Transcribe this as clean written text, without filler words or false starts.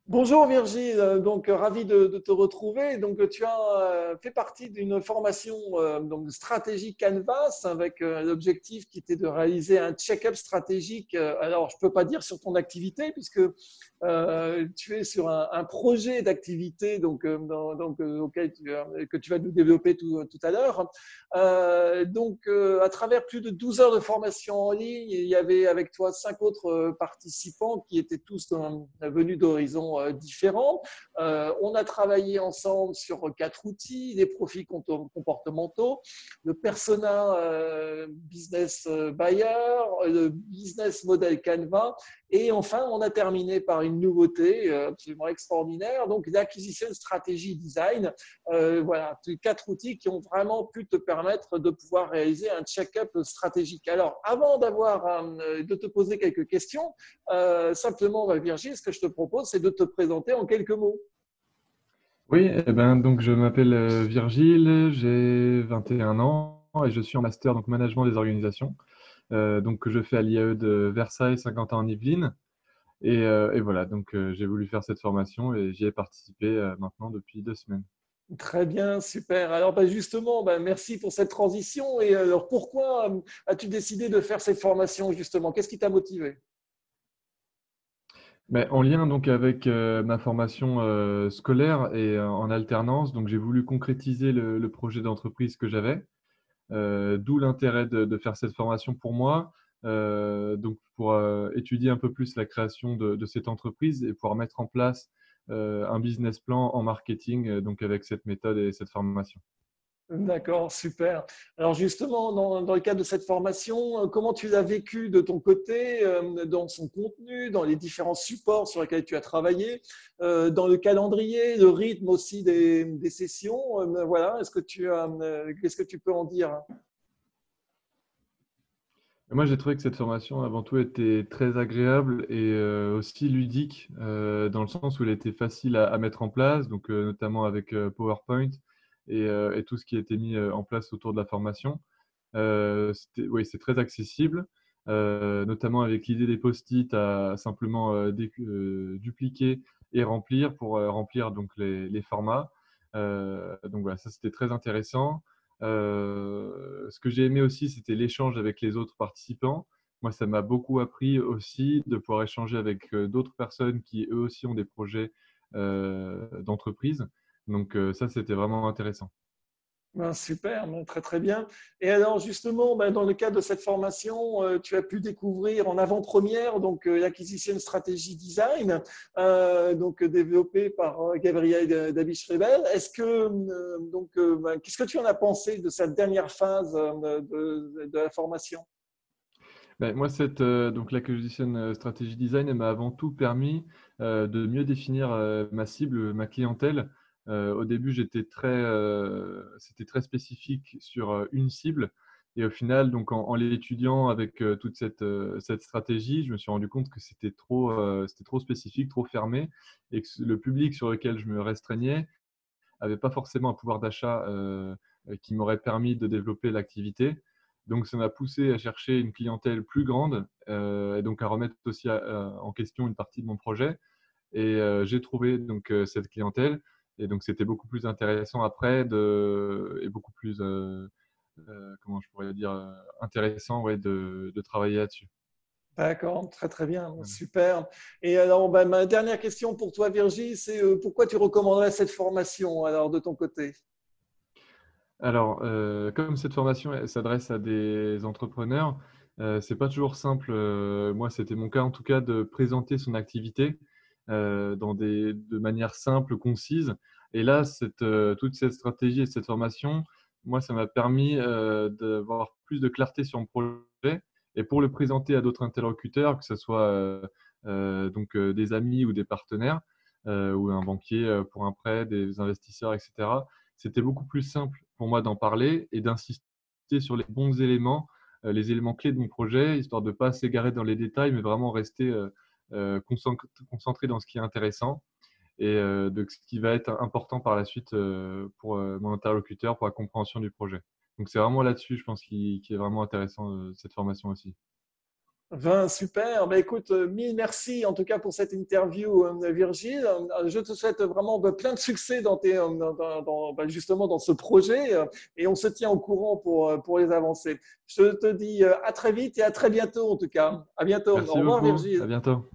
Bonjour Virgile, ravi de te retrouver. Tu as fait partie d'une formation stratégique Canvas avec l'objectif qui était de réaliser un check-up stratégique. Alors, je ne peux pas dire sur ton activité puisque tu es sur un projet d'activité auquel que tu vas nous développer tout à l'heure. À travers plus de 12 heures de formation en ligne, il y avait avec toi 5 autres participants qui étaient tous venus d'horizons différents. On a travaillé ensemble sur 4 outils, les profils comportementaux, le persona business buyer, le business model Canva, et enfin, on a terminé par une nouveauté absolument extraordinaire, donc l'acquisition stratégie design. Voilà, 4 outils qui ont vraiment pu te permettre de pouvoir réaliser un check-up stratégique. Alors, avant de te poser quelques questions, simplement, Virgile, ce que je te propose, c'est de te présenter en quelques mots. Oui, donc je m'appelle Virgile, j'ai 21 ans et je suis en master donc management des organisations, donc que je fais à l'IAE de Versailles, Saint-Quentin-en-Yvelines. Et voilà, donc j'ai voulu faire cette formation et j'y ai participé maintenant depuis 2 semaines. Très bien, super. Alors, justement, merci pour cette transition. Et alors, pourquoi as-tu décidé de faire cette formation, justement? Qu'est-ce qui t'a motivé? Mais en lien donc avec ma formation scolaire et en alternance, donc j'ai voulu concrétiser le projet d'entreprise que j'avais. D'où l'intérêt de faire cette formation pour moi, donc pour étudier un peu plus la création de cette entreprise et pouvoir mettre en place un business plan en marketing, donc avec cette méthode et cette formation. D'accord, super. Alors justement, dans le cadre de cette formation, comment tu l'as vécu de ton côté, dans son contenu, dans les différents supports sur lesquels tu as travaillé, dans le calendrier, le rythme aussi des sessions, voilà, qu'est-ce que tu peux en dire? Moi, j'ai trouvé que cette formation, avant tout, était très agréable et aussi ludique, dans le sens où elle était facile à mettre en place, donc notamment avec PowerPoint et tout ce qui a été mis en place autour de la formation. Oui, c'est très accessible, notamment avec l'idée des post-it à simplement dupliquer et remplir pour remplir donc les formats. Donc voilà, ça c'était très intéressant. Ce que j'ai aimé aussi, c'était l'échange avec les autres participants. Moi, ça m'a beaucoup appris aussi de pouvoir échanger avec d'autres personnes qui eux aussi ont des projets d'entreprise. Donc ça, c'était vraiment intéressant. Super, très très bien. Et alors justement, dans le cadre de cette formation, tu as pu découvrir en avant-première l'acquisition stratégie design, développée par Gabriel David-Schrebel. Qu'est-ce que tu en as pensé de cette dernière phase de la formation? Ben, moi, donc l'acquisition strategy design, elle m'a avant tout permis de mieux définir ma cible, ma clientèle. Au début, c'était très spécifique sur une cible. Et au final, donc en l'étudiant avec toute cette stratégie, je me suis rendu compte que c'était trop spécifique, trop fermé, et que le public sur lequel je me restreignais n'avait pas forcément un pouvoir d'achat qui m'aurait permis de développer l'activité. Donc, ça m'a poussé à chercher une clientèle plus grande et donc à remettre aussi en question une partie de mon projet. Et j'ai trouvé donc cette clientèle. Et donc, c'était beaucoup plus intéressant après et beaucoup plus, comment je pourrais dire, intéressant, ouais, de travailler là-dessus. D'accord, très très bien, Voilà. super. Et alors, ma dernière question pour toi, Virginie, c'est pourquoi tu recommanderais cette formation alors de ton côté? Alors, comme cette formation elle s'adresse à des entrepreneurs, c'est pas toujours simple, moi, c'était mon cas en tout cas, de présenter son activité, de manière simple, concise. Et là, toute cette stratégie et cette formation, moi, ça m'a permis, d'avoir plus de clarté sur mon projet et pour le présenter à d'autres interlocuteurs, que ce soit, des amis ou des partenaires, ou un banquier, pour un prêt, des investisseurs et cetera. C'était beaucoup plus simple pour moi d'en parler et d'insister sur les bons éléments, les éléments clés de mon projet, histoire de ne pas s'égarer dans les détails, mais vraiment rester concentré dans ce qui est intéressant et de ce qui va être important par la suite pour mon interlocuteur, pour la compréhension du projet. Donc c'est vraiment là-dessus, je pense, qui est vraiment intéressant, cette formation aussi. Super. Ben, écoute, mille merci en tout cas pour cette interview, Virgile. Je te souhaite vraiment plein de succès ben, justement dans ce projet et on se tient au courant pour les avancées. Je te dis à très vite et à très bientôt en tout cas. À bientôt. Au Merci revoir, beaucoup. À Virgile. bientôt.